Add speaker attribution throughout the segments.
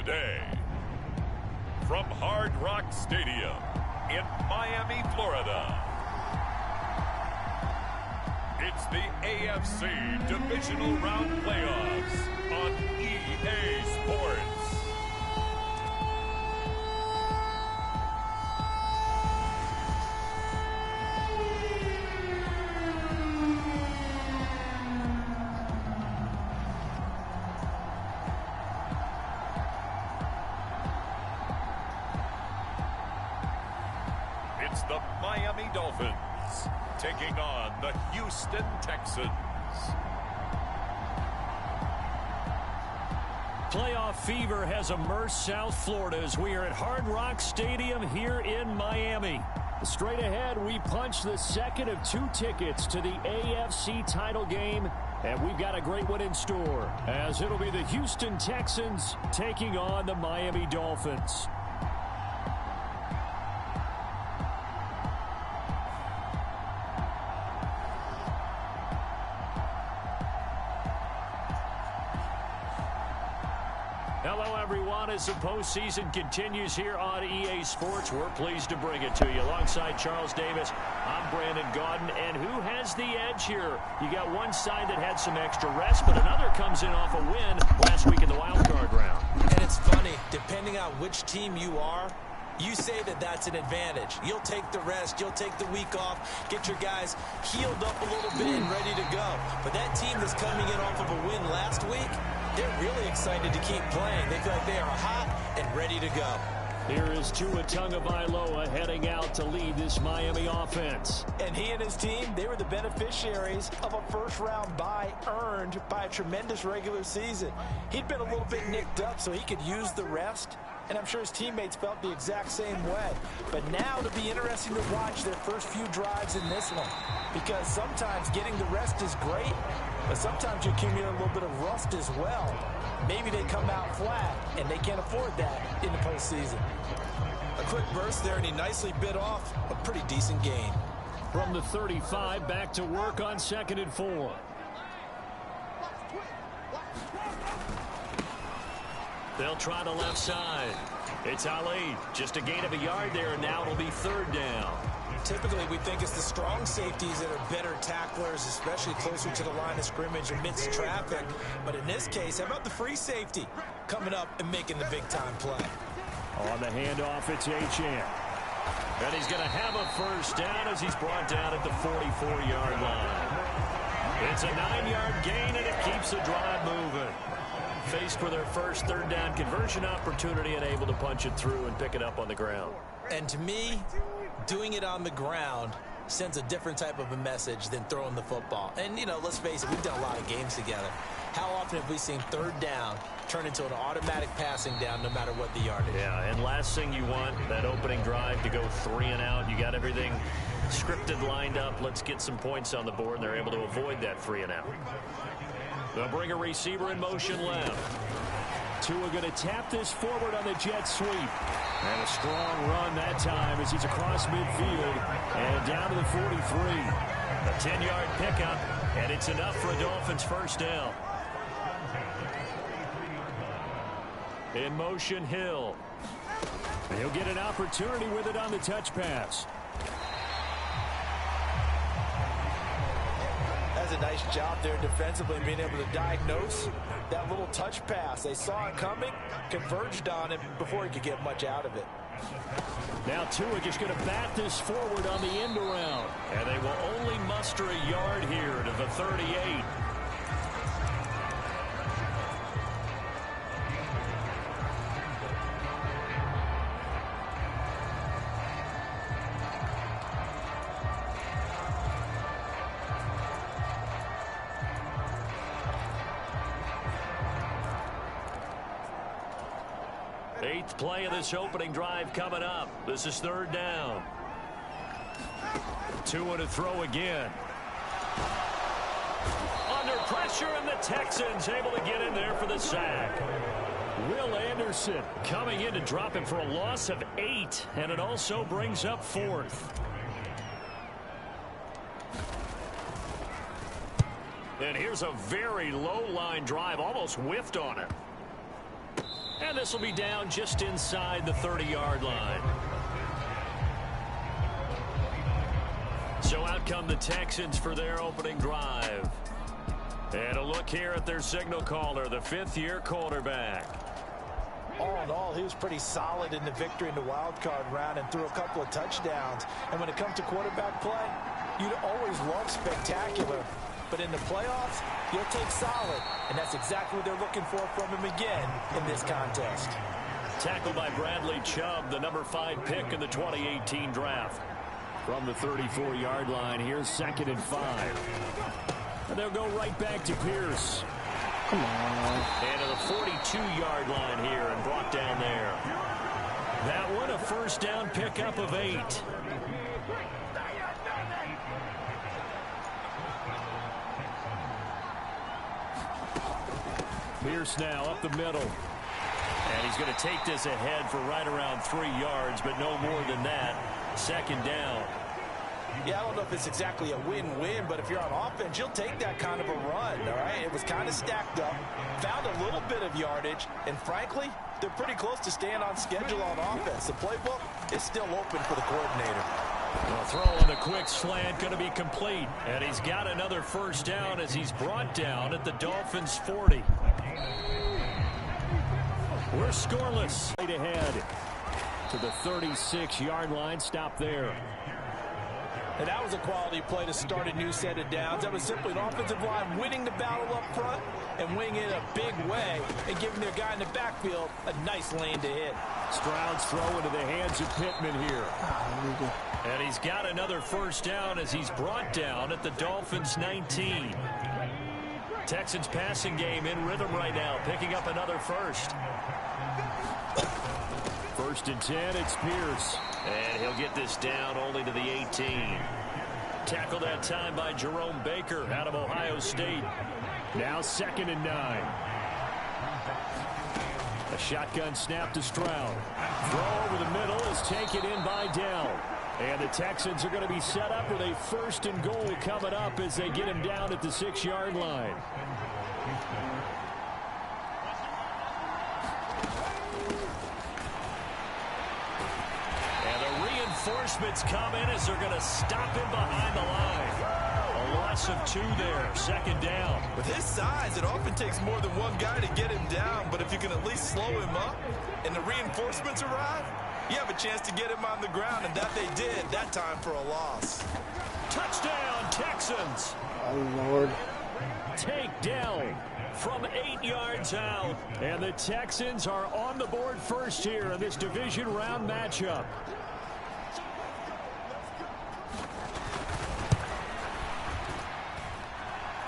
Speaker 1: today. From Hard Rock Stadium in Miami, Florida, it's the AFC Divisional Round Playoffs on EA Sports. It's the Miami Dolphins taking on the Houston Texans.
Speaker 2: Playoff fever has immersed South Florida as we are at Hard Rock Stadium here in Miami. Straight ahead, we punch the second of 2 tickets to the AFC title game, and we've got a great one in store, as it'll be the Houston Texans taking on the Miami Dolphins. Hello, everyone. As the postseason continues here on EA Sports, we're pleased to bring it to you. Alongside Charles Davis, I'm Brandon Gaudin. And who has the edge here? You got one side that had some extra rest, but another comes in off a win last week in the wild card round.
Speaker 3: And it's funny, depending on which team you are, you say that that's an advantage. You'll take the rest, you'll take the week off, get your guys healed up a little bit and ready to go. But that team that's coming in off of a win last week, they're really excited to keep playing. They feel like they are hot and ready to go.
Speaker 2: Here is Tua Tagovailoa heading out to lead this Miami offense.
Speaker 4: And he and his team, they were the beneficiaries of a first-round bye earned by a tremendous regular season. He'd been a little bit nicked up, so he could use the rest. And I'm sure his teammates felt the exact same way. But now it'll be interesting to watch their first few drives in this one. Because sometimes getting the rest is great, but sometimes you accumulate a little bit of rust as well. Maybe they come out flat, and they can't afford that in the postseason.
Speaker 3: A quick burst there, and he nicely bit off a pretty decent gain.
Speaker 2: From the 35, back to work on 2nd and 4. They'll try the left side. It's Ali. Just a gain of a yard there, and now it'll be 3rd down.
Speaker 3: Typically, we think it's the strong safeties that are better tacklers, especially closer to the line of scrimmage amidst traffic. But in this case, how about the free safety coming up and making the big-time play?
Speaker 2: On the handoff, it's Achane. And he's going to have a first down as he's brought down at the 44-yard line. It's a 9-yard gain, and it keeps the drive moving. Faced with their first 3rd down conversion opportunity and able to punch it through and pick it up on the ground.
Speaker 3: And to me, doing it on the ground sends a different type of a message than throwing the football. And, you know, let's face it, we've done a lot of games together. How often have we seen 3rd down turn into an automatic passing down no matter what the yardage?
Speaker 2: Yeah, and last thing you want, that opening drive to go 3 and out. You got everything scripted, lined up. Let's get some points on the board, and they're able to avoid that 3 and out. They'll bring a receiver in motion left. Tua going to tap this forward on the jet sweep. And a strong run that time as he's across midfield and down to the 43. A 10-yard pickup, and it's enough for a Dolphins first down. In motion, Hill. He'll get an opportunity with it on the touch pass.
Speaker 4: That's a nice job there defensively, being able to diagnose that little touch pass. They saw it coming, converged on it before he could get much out of it.
Speaker 2: Now Tua just going to bat this forward on the end around. And they will only muster a yard here to the 38. Eighth play of this opening drive coming up. This is 3rd down. Tua to throw again. Under pressure, and the Texans able to get in there for the sack. Will Anderson coming in to drop him for a loss of 8, and it also brings up 4th. And here's a very low line drive, almost whiffed on it. And this will be down just inside the 30-yard line. So out come the Texans for their opening drive. And a look here at their signal caller, the fifth-year quarterback.
Speaker 4: All in all, he was pretty solid in the victory in the wild card round and threw a couple of touchdowns. And when it comes to quarterback play, you'd always love spectacular. But in the playoffs, you'll take solid. And that's exactly what they're looking for from him again in this contest.
Speaker 2: Tackled by Bradley Chubb, the number 5 pick in the 2018 draft. From the 34-yard line, here's 2nd and 5. And they'll go right back to Pierce.
Speaker 5: Come on.
Speaker 2: And to the 42-yard line here and brought down there. That one a first down pickup of 8. Pierce now up the middle. And he's going to take this ahead for right around 3 yards, but no more than that. 2nd down.
Speaker 4: Yeah, I don't know if it's exactly a win-win, but if you're on offense, you'll take that kind of a run, all right? It was kind of stacked up, found a little bit of yardage, and frankly, they're pretty close to staying on schedule on offense. The playbook is still open for the coordinator.
Speaker 2: The throw on the quick slant going to be complete, and he's got another first down as he's brought down at the Dolphins' 40. We're scoreless. Right ahead to the 36-yard line. Stop there.
Speaker 4: And that was a quality play to start a new set of downs. That was simply an offensive line winning the battle up front and winning it a big way and giving their guy in the backfield a nice lane to hit.
Speaker 2: Stroud's throw into the hands of Pittman here. And he's got another first down as he's brought down at the Dolphins' 19. Texans passing game in rhythm right now, picking up another first. 1st and 10, it's Pierce. And he'll get this down only to the 18. Tackled that time by Jerome Baker out of Ohio State. Now 2nd and 9. A shotgun snap to Stroud. Throw over the middle is taken in by Dell. And the Texans are going to be set up with a 1st and goal coming up as they get him down at the 6-yard line. Reinforcements come in as they're going to stop him behind the line. A loss of 2 there. 2nd down.
Speaker 6: With his size, it often takes more than one guy to get him down, but if you can at least slow him up and the reinforcements arrive, you have a chance to get him on the ground, and that they did that time for a loss.
Speaker 2: Touchdown, Texans.
Speaker 5: Oh, Lord.
Speaker 2: Take down from 8 yards out. And the Texans are on the board first here in this division round matchup.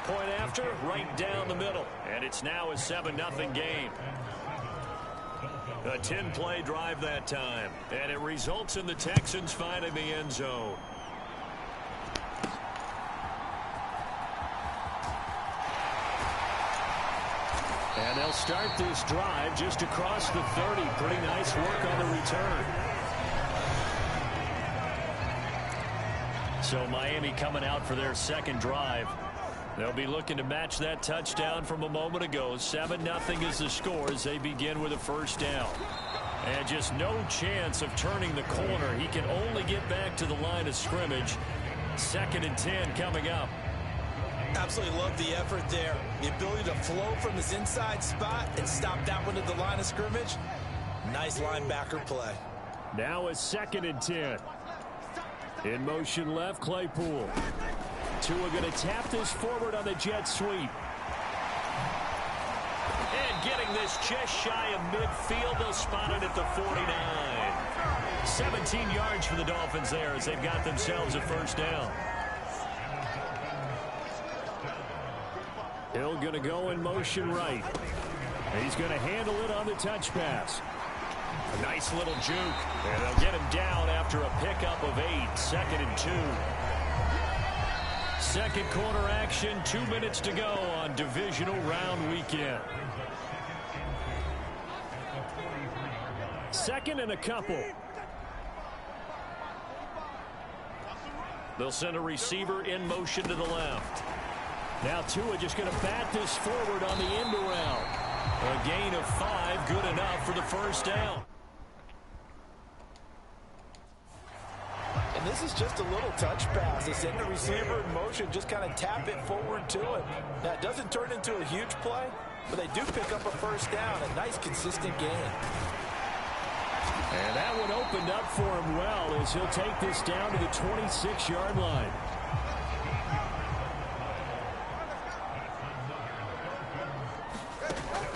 Speaker 2: Point after, right down the middle. And it's now a 7-0 game. A 10-play drive that time. And it results in the Texans finding the end zone. And they'll start this drive just across the 30. Pretty nice work on the return. So Miami coming out for their 2nd drive. They'll be looking to match that touchdown from a moment ago. 7-0 is the score as they begin with a first down. And just no chance of turning the corner. He can only get back to the line of scrimmage. 2nd and 10 coming up.
Speaker 4: Absolutely love the effort there. The ability to flow from his inside spot and stop that one at the line of scrimmage. Nice linebacker play.
Speaker 2: Now a 2nd and 10. In motion left, Claypool. Tua going to tap this forward on the jet sweep. And getting this just shy of midfield. They'll spot it at the 49. 17 yards for the Dolphins there as they've got themselves a first down. Hill going to go in motion right. He's going to handle it on the touch pass. A nice little juke. And they'll get him down after a pickup of 8. 2nd and 2. Second quarter action, 2 minutes to go on divisional round weekend. 2nd and a couple. They'll send a receiver in motion to the left. Now Tua just going to bat this forward on the end around. A gain of 5, good enough for the first down.
Speaker 4: And this is just a little touch pass. They send the receiver in motion, just kind of tap it forward to him. Now, it doesn't turn into a huge play, but they do pick up a first down, a nice, consistent gain.
Speaker 2: And that one opened up for him well as he'll take this down to the 26-yard line.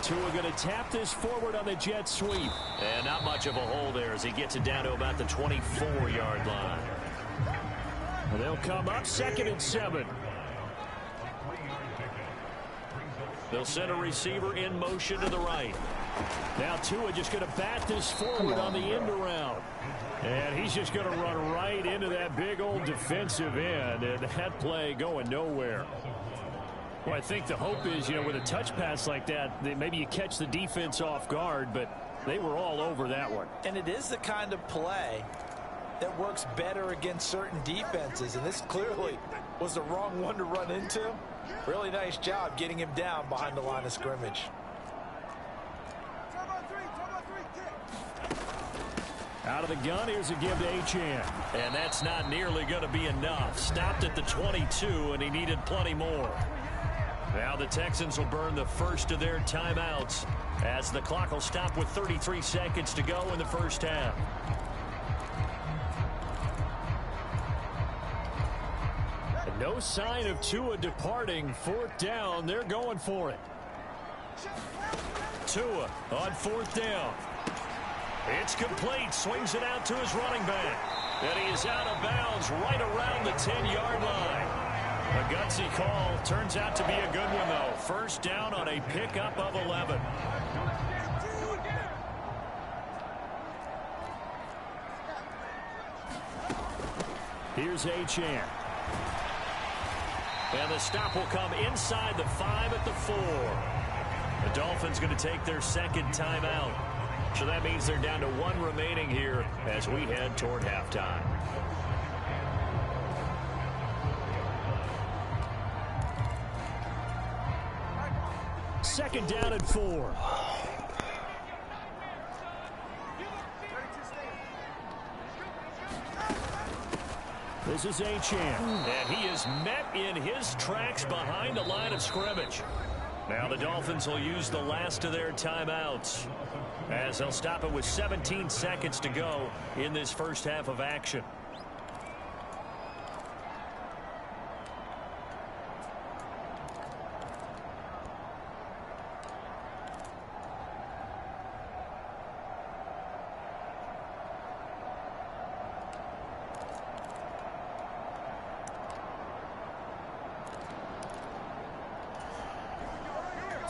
Speaker 2: Tua going to tap this forward on the jet sweep. And not much of a hole there as he gets it down to about the 24-yard line. And they'll come up 2nd and 7. They'll send a receiver in motion to the right. Now Tua just going to bat this forward on the end around. And he's just going to run right into that big old defensive end. And that play going nowhere. Well, I think the hope is, with a touch pass like that, maybe you catch the defense off guard, but they were all over that one.
Speaker 4: And it is the kind of play that works better against certain defenses, and this clearly was the wrong one to run into. Really nice job getting him down behind the line of scrimmage.
Speaker 2: Out of the gun, here's a give to Achane. And that's not nearly going to be enough. Stopped at the 22, and he needed plenty more. Now the Texans will burn the first of their timeouts as the clock will stop with 33 seconds to go in the first half. And no sign of Tua departing. 4th down, they're going for it. Tua on 4th down. It's complete. Swings it out to his running back. And he is out of bounds right around the 10-yard line. A gutsy call. Turns out to be a good one, though. First down on a pickup of 11. Here's Achane. And the stop will come inside the 5 at the 4. The Dolphins going to take their 2nd timeout. So that means they're down to 1 remaining here as we head toward halftime. Second down and 4. This is Achane. And he is met in his tracks behind the line of scrimmage. Now the Dolphins will use the last of their timeouts as they'll stop it with 17 seconds to go in this first half of action.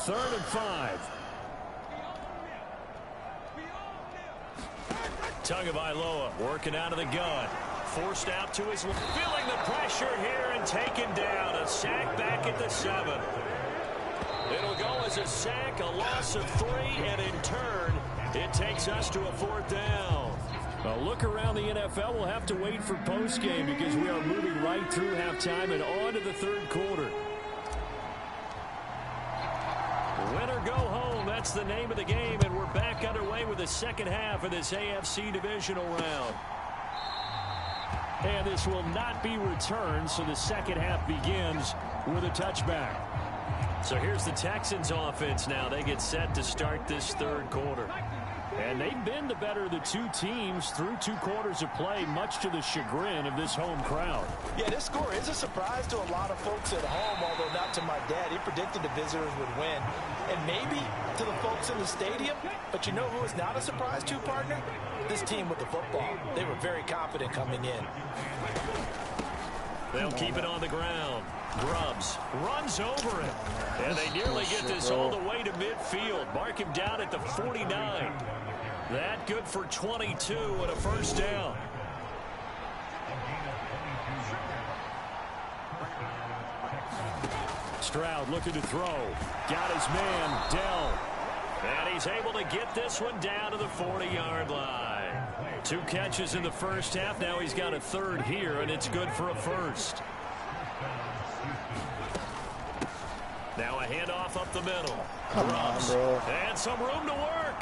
Speaker 2: Third and 5. Tagovailoa working out of the gun. Forced out to his left. Feeling the pressure here and taken down. A sack back at the 7. It'll go as a sack, a loss of 3, and in turn, it takes us to a 4th down. A look around the NFL. We'll have to wait for postgame because we are moving right through halftime and on to the 3rd quarter. Win or go home, that's the name of the game, and we're back underway with the second half of this AFC divisional round. And this will not be returned, so the second half begins with a touchback. So here's the Texans offense now. They get set to start this 3rd quarter. And they've been the better of the 2 teams through 2 quarters of play, much to the chagrin of this home crowd.
Speaker 4: Yeah, this score is a surprise to a lot of folks at home, although not to my dad. He predicted the visitors would win. And maybe to the folks in the stadium, but you know who is not a surprise to, partner? This team with the football. They were very confident coming in.
Speaker 2: They'll keep it on the ground. Grubbs runs over it. And they nearly get this all the way to midfield. Mark him down at the 49. That good for 22 and a first down. Stroud looking to throw. Got his man, Dell. And he's able to get this one down to the 40-yard line. 2 catches in the first half. Now he's got a 3rd here, and it's good for a first. Now a handoff up the middle.
Speaker 5: Come on, bro.
Speaker 2: And some room to work.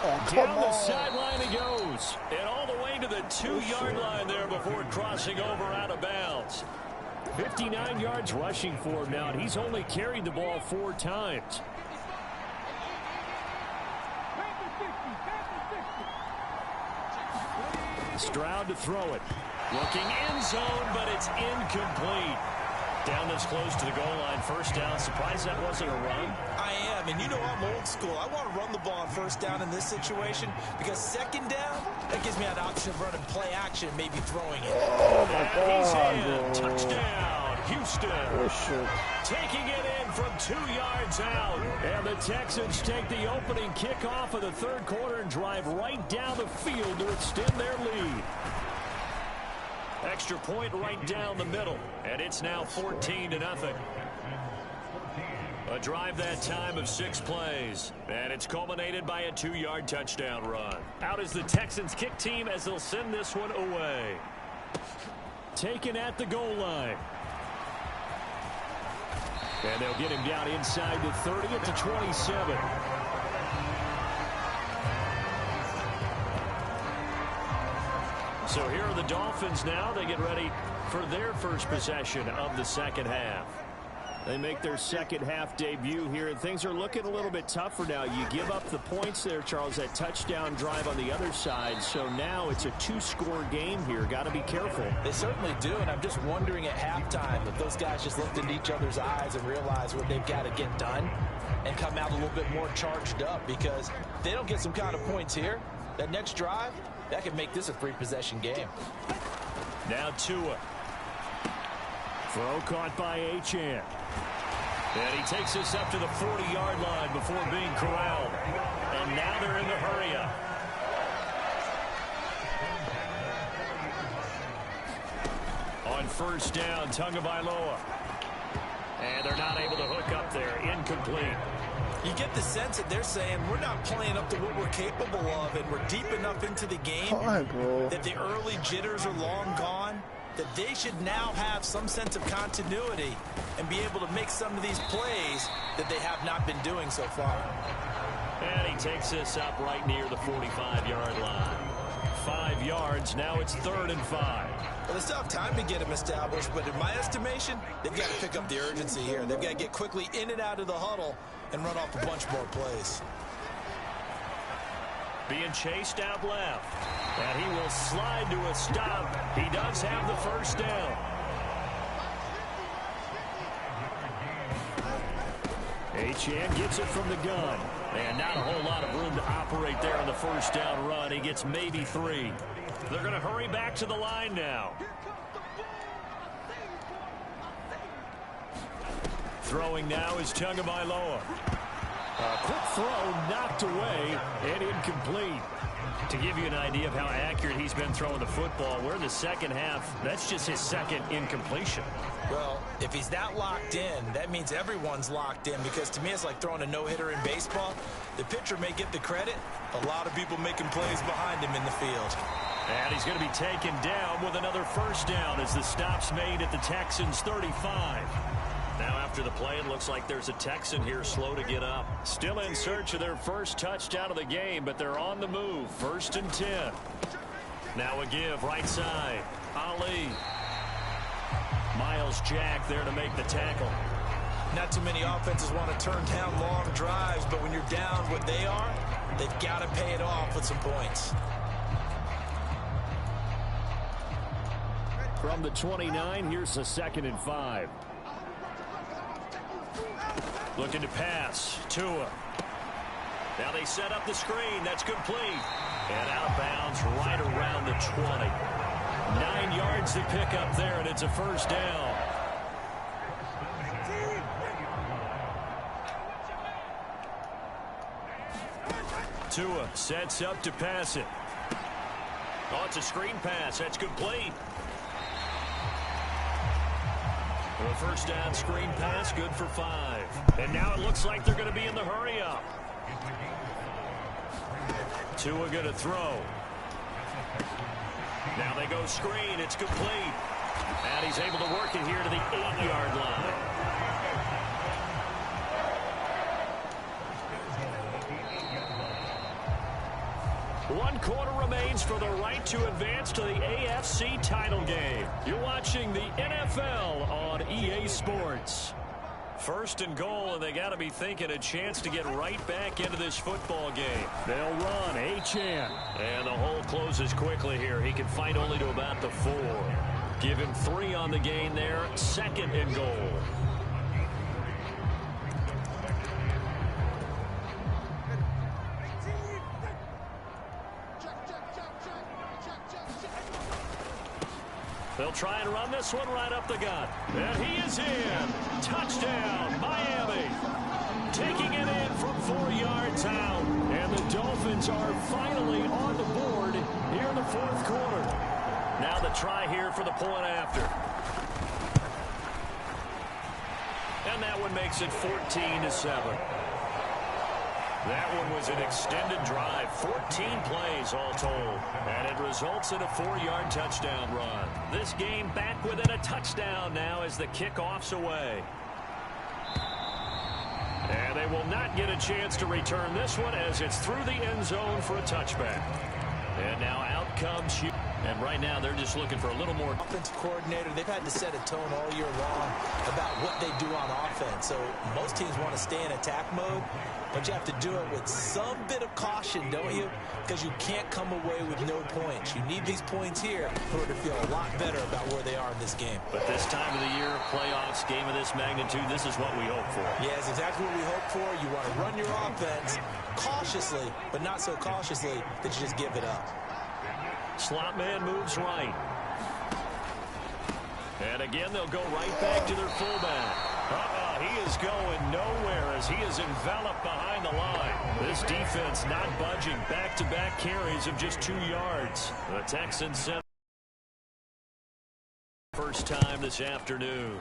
Speaker 5: Oh, come
Speaker 2: Down the
Speaker 5: on.
Speaker 2: sideline he goes. And all the way to the 2-yard line there before crossing over out of bounds. 59 yards rushing for him now, and he's only carried the ball 4 times. Stroud to throw it. Looking end zone, but it's incomplete. Down this close to the goal line, first down. Surprised that wasn't a run.
Speaker 3: I am, and you know I'm old school. I want to run the ball on first down in this situation because second down, that gives me an option of running play action, maybe throwing it.
Speaker 5: Oh, my
Speaker 2: He's
Speaker 5: God,
Speaker 2: in.
Speaker 5: bro.
Speaker 2: Touchdown, Houston.
Speaker 5: Oh, shit.
Speaker 2: Taking it in from 2 yards out. And the Texans take the opening kickoff of the third quarter and drive right down the field to extend their lead. Extra point right down the middle. And it's now 14-0. A drive that time of 6 plays. And it's culminated by a 2-yard touchdown run. Out is the Texans kick team as they'll send this one away. Taken at the goal line. And they'll get him down inside the 30 at the 27. So here are the Dolphins now. They get ready for their first possession of the second half. They make their second half debut here, and things are looking a little bit tougher now. You give up the points there, Charles, that touchdown drive on the other side. So now it's a 2-score game here. Got to be careful.
Speaker 3: They certainly do, and I'm just wondering at halftime if those guys just looked into each other's eyes and realized what they've got to get done and come out a little bit more charged up, because if they don't get some kind of points here, that next drive, that could make this a 3-possession game.
Speaker 2: Now Tua. Throw caught by Achane. And he takes us up to the 40-yard line before being corralled. And now they're in the hurry-up. On first down, Tagovailoa. And they're not able to hook up there. Incomplete.
Speaker 3: You get the sense that they're saying we're not playing up to what we're capable of, and we're deep enough into the game that the early jitters are long gone, that they should now have some sense of continuity and be able to make some of these plays that they have not been doing so far.
Speaker 2: And he takes this up right near the 45-yard line. 5 yards, now it's 3rd and 5.
Speaker 3: Well, they still have time to get him established, but in my estimation, they've got to pick up the urgency here. They've got to get quickly in and out of the huddle and run off a bunch more plays.
Speaker 2: Being chased out left. And he will slide to a stop. He does have the first down. Achane gets it from the gun. And not a whole lot of room to operate there on the first down run. He gets maybe 3. They're going to hurry back to the line now. Throwing now is Tagovailoa. A quick throw knocked away and incomplete. To give you an idea of how accurate he's been throwing the football, we're in the second half. That's just his second incompletion.
Speaker 3: Well, if he's that locked in, that means everyone's locked in, because to me it's like throwing a no-hitter in baseball. The pitcher may get the credit. A lot of people making plays behind him in the field.
Speaker 2: And he's going to be taken down with another first down as the stop's made at the Texans' 35. Now after the play, it looks like there's a Texan here slow to get up. Still in search of their first touchdown of the game, but they're on the move. 1st and 10. Now a give right side. Ali. Miles Jack there to make the tackle.
Speaker 3: Not too many offenses want to turn down long drives, but when you're down what they are, they've got to pay it off with some points.
Speaker 2: From the 29, here's the 2nd and 5. Looking to pass. Tua. Now they set up the screen. That's complete. And out of bounds right around the 20. 9 yards to pick up there, and it's a first down. Tua sets up to pass it. Oh, it's a screen pass. That's complete. A first down screen pass, good for 5. And now it looks like they're going to be in the hurry-up. Tua going to throw. Now they go screen. It's complete. And he's able to work it here to the 8-yard line. 1 quarter remains for the right to advance to the AFC title game. You're watching the NFL on EA Sports. First and goal, and they got to be thinking a chance to get right back into this football game. They'll run, Achane. And the hole closes quickly here. He can fight only to about the 4. Give him 3 on the gain there. 2nd and goal. They'll try and run this one right up the gut. And he is in. Touchdown, Miami. Taking it in from 4 yards out. And the Dolphins are finally on the board here in the 4th quarter. Now the try here for the point after. And that one makes it 14-7. That one was an extended drive, 14 plays all told, and it results in a 4-yard touchdown run. This game back within a touchdown now as the kickoff's away. And they will not get a chance to return this one as it's through the end zone for a touchback. And now out comes Hugh. And right now they're just looking for a little more.
Speaker 4: Offensive coordinator, they've had to set a tone all year long about what they do on offense. So most teams want to stay in attack mode, but you have to do it with some bit of caution, don't you? Because you can't come away with no points. You need these points here in order to feel a lot better about where they are in this game.
Speaker 2: But this time of the year, playoffs, game of this magnitude, this is what we hope for.
Speaker 4: Yeah, it's exactly what we hope for. You want to run your offense cautiously, but not so cautiously that you just give it up.
Speaker 2: Slot man moves right. And again, they'll go right back to their fullback. He is going nowhere as he is enveloped behind the line. This defense not budging. Back-to-back carries of just 2 yards. The Texans sent first time this afternoon.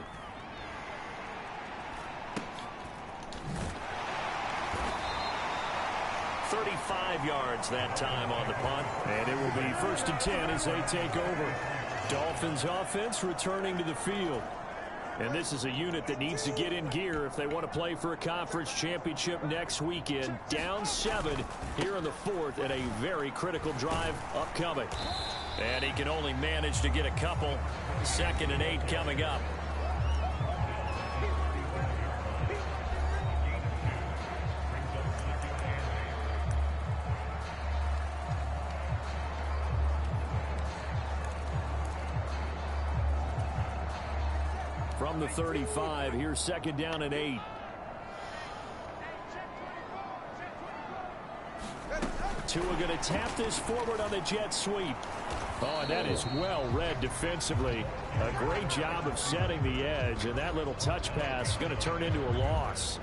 Speaker 2: .35 yards that time on the punt. And it will be 1st and 10 as they take over. Dolphins offense returning to the field. And this is a unit that needs to get in gear if they want to play for a conference championship next weekend. Down 7 here in the 4th and a very critical drive upcoming. And he can only manage to get a couple. 2nd and 8 coming up. From the 35, here's 2nd down and 8. Tua going to tap this forward on the jet sweep. Oh, and that is well read defensively. A great job of setting the edge, and that little touch pass is going to turn into a loss.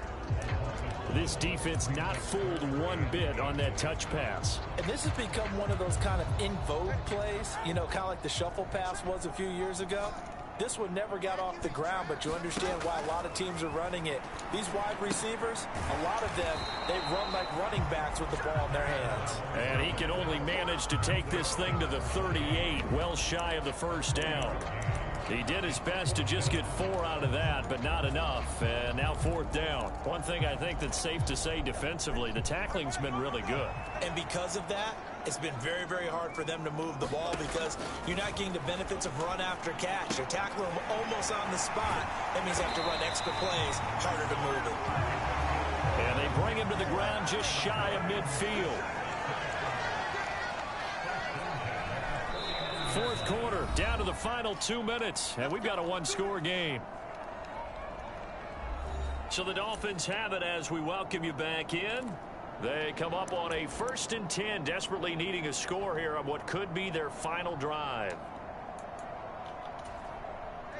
Speaker 2: This defense not fooled one bit on that touch pass.
Speaker 4: And this has become one of those kind of in vogue plays, you know, kind of like the shuffle pass was a few years ago. This one never got off the ground, but you understand why a lot of teams are running it. These wide receivers, a lot of them, they run like running backs with the ball in their hands.
Speaker 2: And he can only manage to take this thing to the 38, well shy of the 1st down. He did his best to just get 4 out of that, but not enough. And now 4th down. One thing I think that's safe to say defensively, the tackling's been really good.
Speaker 4: And because of that, it's been very, very hard for them to move the ball because you're not getting the benefits of run after catch. They're tackling them almost on the spot. That means they have to run extra plays, harder to move it.
Speaker 2: And they bring him to the ground just shy of midfield. 4th quarter, down to the final 2 minutes, and we've got a 1-score game. So the Dolphins have it as we welcome you back in. They come up on a 1st and 10, desperately needing a score here on what could be their final drive.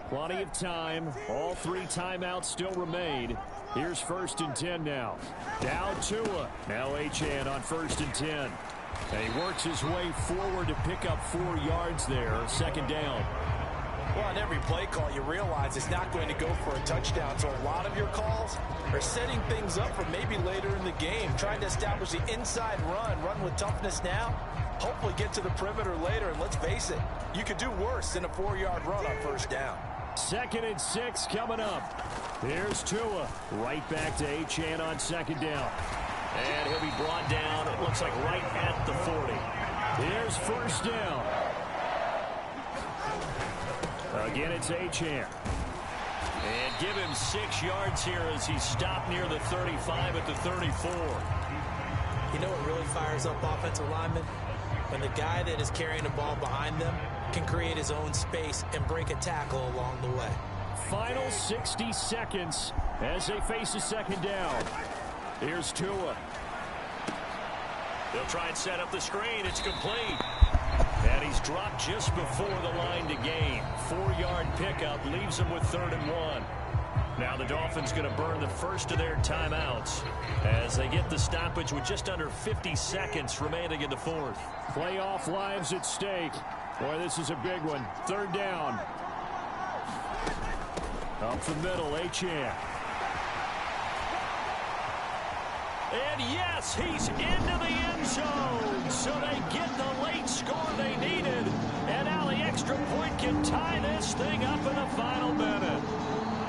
Speaker 2: Plenty of time. All 3 timeouts still remain. Here's 1st and 10 now. Down Tua. Now Achane on 1st and 10. And he works his way forward to pick up 4 yards there. 2nd down.
Speaker 4: Well, on every play call, you realize it's not going to go for a touchdown. So a lot of your calls are setting things up for maybe later in the game, trying to establish the inside run with toughness now, hopefully get to the perimeter later. And let's face it, you could do worse than a 4-yard run on 1st down.
Speaker 2: 2nd and 6 coming up. Here's Tua. Right back to Achane on 2nd down. And he'll be brought down, it looks like right at the 40.
Speaker 7: Here's first down. Again, it's Achane.
Speaker 2: And give him 6 yards here as he's stopped near the 35 at the 34.
Speaker 3: You know what really fires up offensive linemen? When the guy that is carrying the ball behind them can create his own space and break a tackle along the way.
Speaker 7: Final 60 seconds as they face a second down. Here's Tua.
Speaker 2: They'll try and set up the screen. It's complete. And he's dropped just before the line to gain. 4-yard pickup leaves him with 3rd and 1. Now the Dolphins going to burn the first of their timeouts as they get the stoppage with just under 50 seconds remaining in the 4th.
Speaker 7: Playoff lives at stake. Boy, this is a big one. 3rd down. Up the middle, Achane.
Speaker 2: And yes, he's into the end zone. So they get the late score they needed. And now the extra point can tie this thing up in the final minute.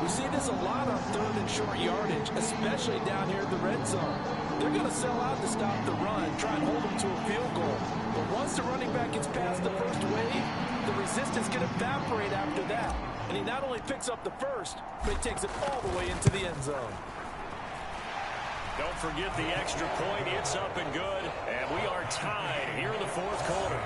Speaker 4: We see this a lot on 3rd and short yardage, especially down here in the red zone. They're going to sell out to stop the run, try and hold them to a field goal. But once the running back gets past the first wave, the resistance can evaporate after that. And he not only picks up the first, but he takes it all the way into the end zone.
Speaker 2: Don't forget the extra point. It's up and good. And we are tied here in the 4th quarter.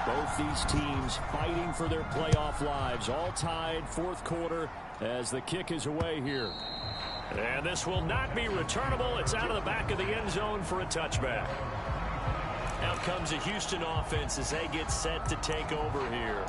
Speaker 7: Both these teams fighting for their playoff lives. All tied, 4th quarter as the kick is away here.
Speaker 2: And this will not be returnable. It's out of the back of the end zone for a touchback. Out comes a Houston offense as they get set to take over here.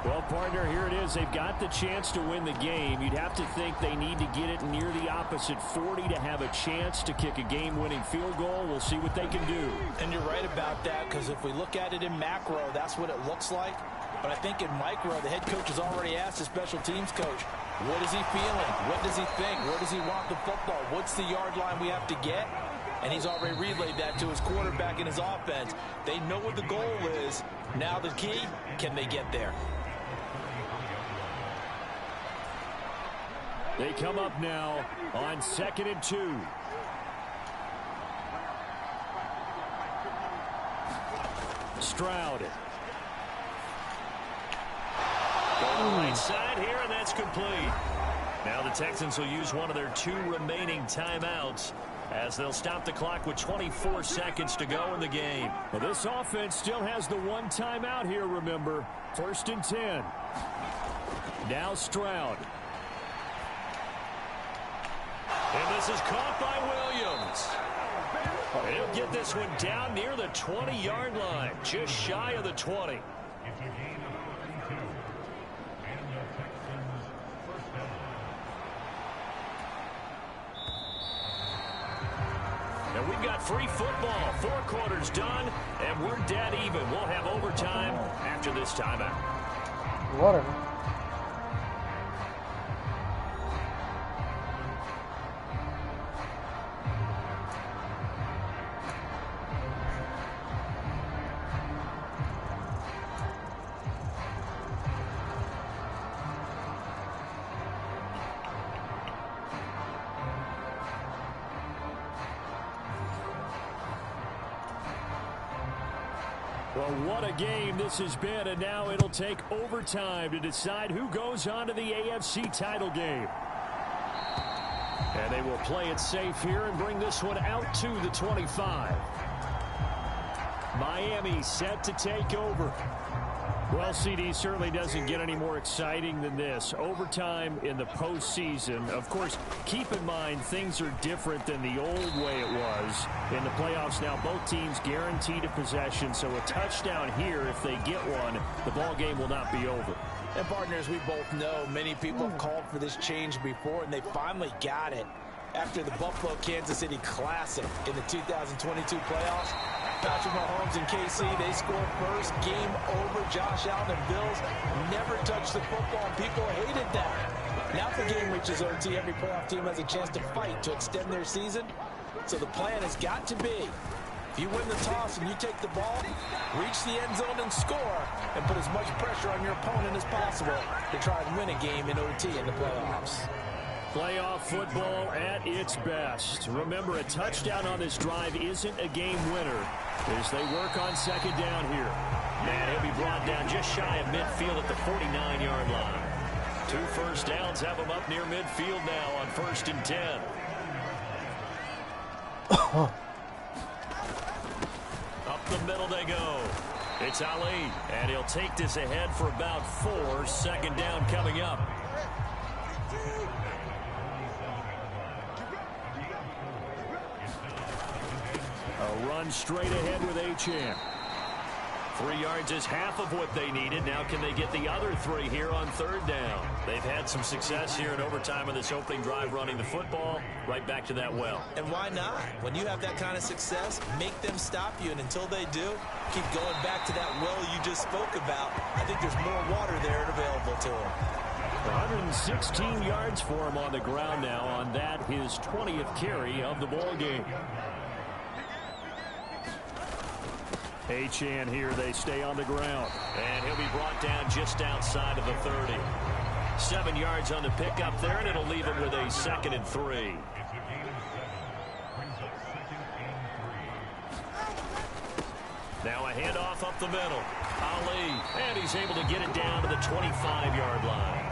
Speaker 7: Well, partner, here it is. They've got the chance to win the game. You'd have to think they need to get it near the opposite 40 to have a chance to kick a game-winning field goal. We'll see what they can do.
Speaker 4: And you're right about that, because if we look at it in macro, that's what it looks like. But I think in micro, the head coach has already asked the special teams coach, what is he feeling? What does he think? Where does he want the football? What's the yard line we have to get? And he's already relayed that to his quarterback and his offense. They know what the goal is. Now the key, can they get there?
Speaker 7: They come up now on 2nd and 2. Stroud.
Speaker 2: Go to the right side here, and that's complete. Now the Texans will use one of their 2 remaining timeouts as they'll stop the clock with 24 seconds to go in the game.
Speaker 7: Well, this offense still has the 1 timeout here, remember. 1st and 10. Now Stroud.
Speaker 2: And this is caught by Williams. He'll get this one down near the 20-yard line, just shy of the 20. And we've got free football. 4 quarters done, and we're dead even. We'll have overtime after this timeout.
Speaker 5: Water.
Speaker 7: Well, what a game this has been, and now it'll take overtime to decide who goes on to the AFC title game. And they will play it safe here and bring this one out to the 25. Miami set to take over. Well, CD, certainly doesn't get any more exciting than this. Overtime in the postseason. Of course, keep in mind things are different than the old way it was. In the playoffs now, both teams guaranteed a possession, so a touchdown here, if they get one, the ball game will not be over.
Speaker 4: And partners, we both know many people have called for this change before, and they finally got it after the Buffalo-Kansas City Classic in the 2022 playoffs. Patrick Mahomes and KC, they scored first. Game over. Josh Allen and Bills never touched the football, and people hated that. Now if the game reaches OT, every playoff team has a chance to fight to extend their season. So the plan has got to be If you win the toss and you take the ball, reach the end zone and score, and put as much pressure on your opponent as possible to try and win a game in OT in the playoffs.
Speaker 7: Playoff football at its best. Remember, a touchdown on this drive isn't a game winner as they work on second down here.
Speaker 2: And he'll be brought down just shy of midfield at the 49-yard line. 2 first downs have him up near midfield now on 1st and 10. Up the middle they go. It's Ali, and he'll take this ahead for about 4. Second down coming up.
Speaker 7: A run straight ahead with Achane.
Speaker 2: 3 yards is half of what they needed. Now can they get the other 3 here on 3rd down? They've had some success here in overtime of this opening drive running the football. Right back to that well.
Speaker 3: And why not? When you have that kind of success, make them stop you. And until they do, keep going back to that well you just spoke about. I think there's more water there available to them.
Speaker 7: 116 yards for him on the ground now on that, his 20th carry of the ball game. Achane here, they stay on the ground.
Speaker 2: And he'll be brought down just outside of the 30. 7 yards on the pickup there, and it'll leave him with a 2nd and 3. Now a handoff up the middle. Ali, and he's able to get it down to the 25-yard line.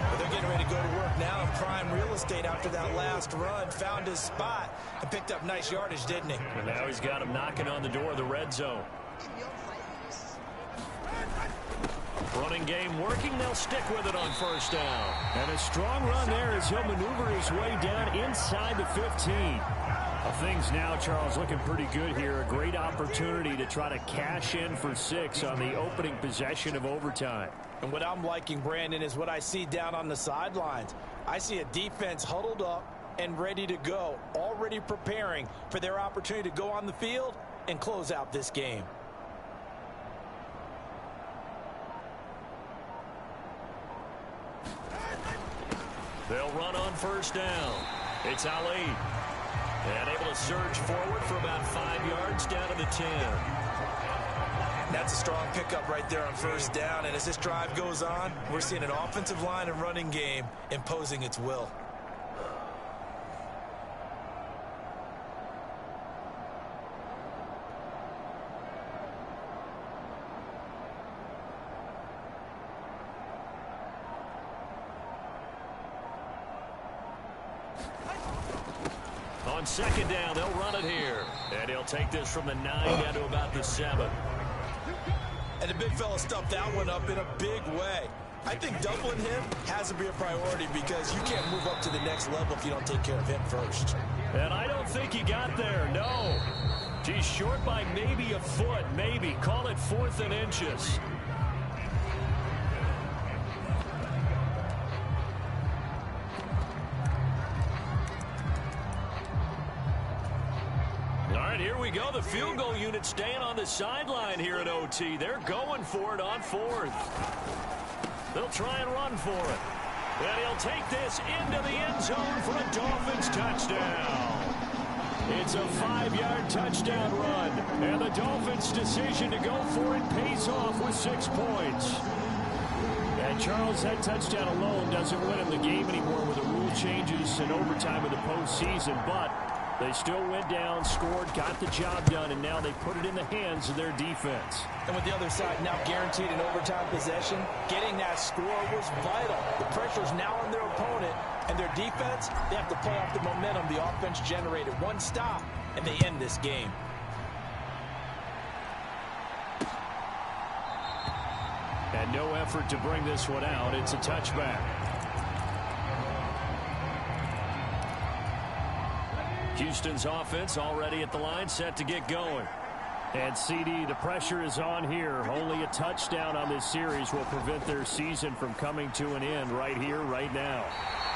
Speaker 3: But they're getting ready to go to work now in prime real estate after that last run. Found his spot and picked up nice yardage, didn't he?
Speaker 2: And now he's got him knocking on the door of the red zone. Running game working. They'll stick with it on 1st down.
Speaker 7: And a strong run there as he'll maneuver his way down inside the 15. Things now, Charles, looking pretty good here. A great opportunity to try to cash in for 6 on the opening possession of overtime.
Speaker 4: And what I'm liking, Brandon, is what I see down on the sidelines. I see a defense huddled up and ready to go, already preparing for their opportunity to go on the field and close out this game.
Speaker 2: They'll run on 1st down. It's Ali. And able to surge forward for about 5 yards down to the 10.
Speaker 3: That's a strong pickup right there on 1st down. And as this drive goes on, we're seeing an offensive line and running game imposing its will.
Speaker 2: On 2nd down, they'll run it here. And he'll take this from the 9 down to about the 7.
Speaker 3: And the big fella stuffed that one up in a big way. I think doubling him has to be a priority because you can't move up to the next level if you don't take care of him first.
Speaker 7: And I don't think he got there, no. He's short by maybe a foot, maybe. Call it 4th and inches.
Speaker 2: Here we go. The field goal unit staying on the sideline here at OT. They're going for it on 4th. They'll try and run for it. And he'll take this into the end zone for a Dolphins touchdown. It's a 5-yard touchdown run. And the Dolphins' decision to go for it pays off with 6 points.
Speaker 7: And Charles, that touchdown alone doesn't win him the game anymore with the rule changes and overtime of the postseason, but they still went down, scored, got the job done, and now they put it in the hands of their defense.
Speaker 4: And with the other side now guaranteed an overtime possession, getting that score was vital. The pressure's now on their opponent, and their defense, they have to play off the momentum the offense generated. One stop, and they end this game.
Speaker 7: And no effort to bring this one out. It's a touchback.
Speaker 2: Houston's offense already at the line, set to get going.
Speaker 7: And CD, the pressure is on here. Only a touchdown on this series will prevent their season from coming to an end right here, right now.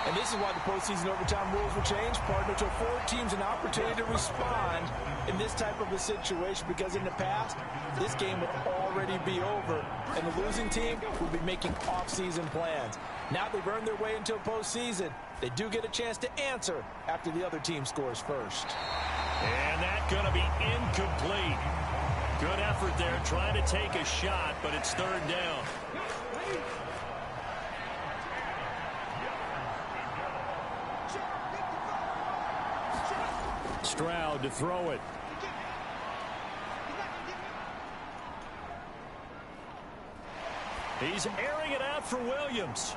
Speaker 4: And this is why the postseason overtime rules will change, partner, to afford teams an opportunity to respond in this type of a situation, because in the past, this game would already be over, and the losing team would be making off-season plans. Now they've earned their way into a postseason. they do get a chance to answer after the other team scores first.
Speaker 2: And that's going to be incomplete. Good effort there, trying to take a shot, but it's third down.
Speaker 7: Stroud to throw it.
Speaker 2: He's airing it out for Williams.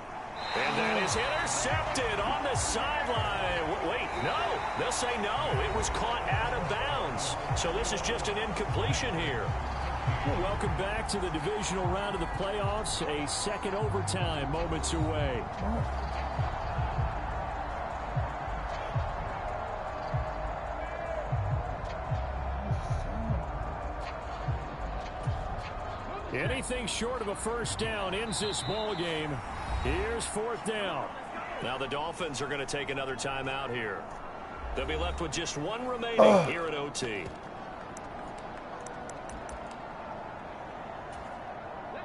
Speaker 2: And that is intercepted on the sideline. Wait, no. They'll say no. It was caught out of bounds. So this is just an incompletion here.
Speaker 7: Well, welcome back to the divisional round of the playoffs. A second overtime moments away. Anything short of a first down ends this ball game. Here's fourth down.
Speaker 2: Now the Dolphins are going to take another timeout here. They'll be left with just one remaining here at OT.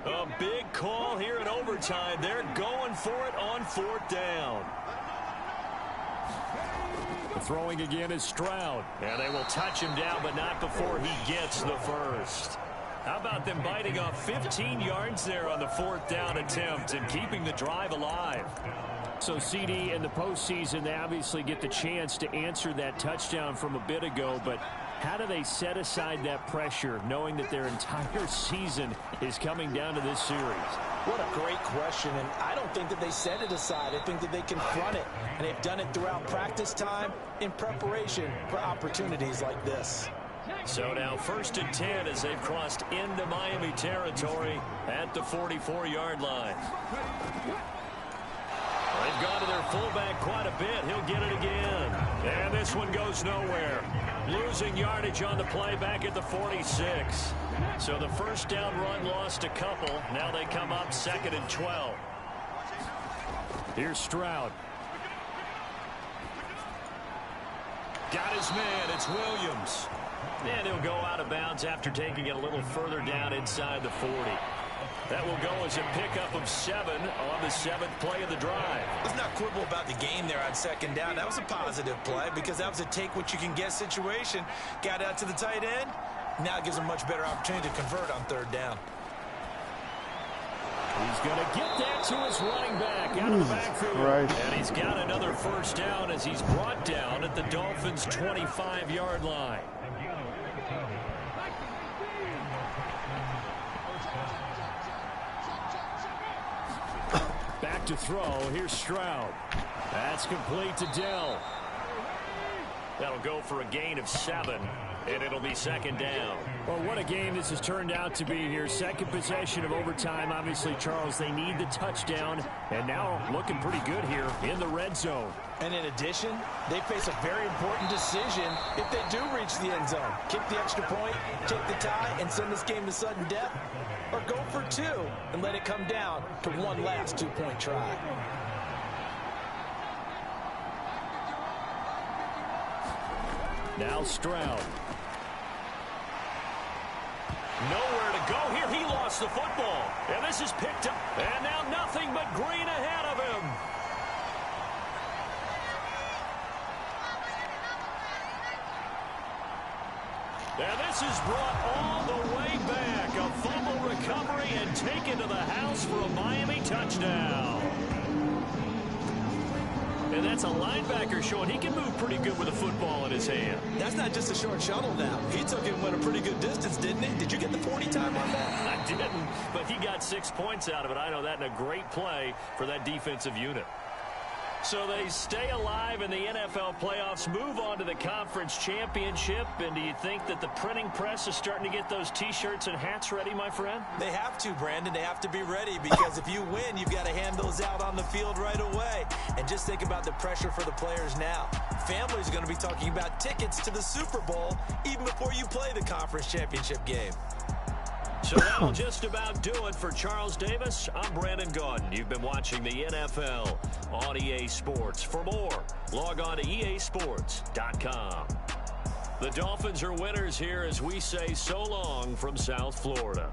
Speaker 2: A big call here in overtime. They're going for it on fourth down.
Speaker 7: The throwing again is Stroud.
Speaker 2: And they will touch him down, but not before he gets the first. How about them biting off 15 yards there on the fourth down attempt and keeping the drive alive?
Speaker 7: So, CD, in the postseason, they obviously get the chance to answer that touchdown from a bit ago, but how do they set aside that pressure, knowing that their entire season is coming down to this series?
Speaker 4: What a great question, and I don't think that they set it aside. I think that they confront it, and they've done it throughout practice time in preparation for opportunities like this.
Speaker 2: So now 1st and 10 as they've crossed into Miami territory at the 44-yard line. They've gone to their fullback quite a bit. He'll get it again. And this one goes nowhere. Losing yardage on the play back at the 46. So the first down run lost a couple. Now they come up 2nd and 12.
Speaker 7: Here's Stroud.
Speaker 2: Got his man. It's Williams. And he'll go out of bounds after taking it a little further down inside the 40. That will go as a pickup of 7 on the 7th play of the drive.
Speaker 6: Let's not quibble about the game there on 2nd down. That was a positive play because that was a take-what-you-can-get situation. Got out to the tight end. Now it gives them a much better opportunity to convert on 3rd down.
Speaker 7: He's going to get that to his running back out of the backfield.
Speaker 5: Right.
Speaker 2: And he's got another first down as he's brought down at the Dolphins' 25-yard line.
Speaker 7: Back to throw. Here's Stroud. That's complete to Dell.
Speaker 2: That'll go for a gain of 7, and it'll be 2nd down.
Speaker 7: Well, what a game this has turned out to be here. Second possession of overtime. Obviously, Charles, they need the touchdown, and now looking pretty good here in the red zone.
Speaker 4: And in addition, they face a very important decision if they do reach the end zone. Kick the extra point, take the tie, and send this game to sudden death, or go for 2 and let it come down to one last 2-point try.
Speaker 7: Now Stroud.
Speaker 2: Nowhere to go here. He lost the football. And this is picked up. And now nothing but green ahead of him. And this is brought all the way back. A fumble recovery and taken to the house for a Miami touchdown. And that's a linebacker showing he can move pretty good with a football in his hand.
Speaker 6: That's not just a short shuttle now. He took him at a pretty good distance, didn't he? Did you get the 40 time on that?
Speaker 2: I didn't, but he got 6 points out of it. I know that in a great play for that defensive unit. So they stay alive in the NFL playoffs, move on to the conference championship. And do you think that the printing press is starting to get those T-shirts and hats ready, my friend?
Speaker 6: They have to, Brandon. They have to be ready because if you win, you've got to hand those out on the field right away. And just think about the pressure for the players now. Families are going to be talking about tickets to the Super Bowl even before you play the conference championship game.
Speaker 2: So that'll just about do it for Charles Davis. I'm Brandon Gaudin. You've been watching the NFL on EA Sports. For more, log on to easports.com. The Dolphins are winners here as we say so long from South Florida.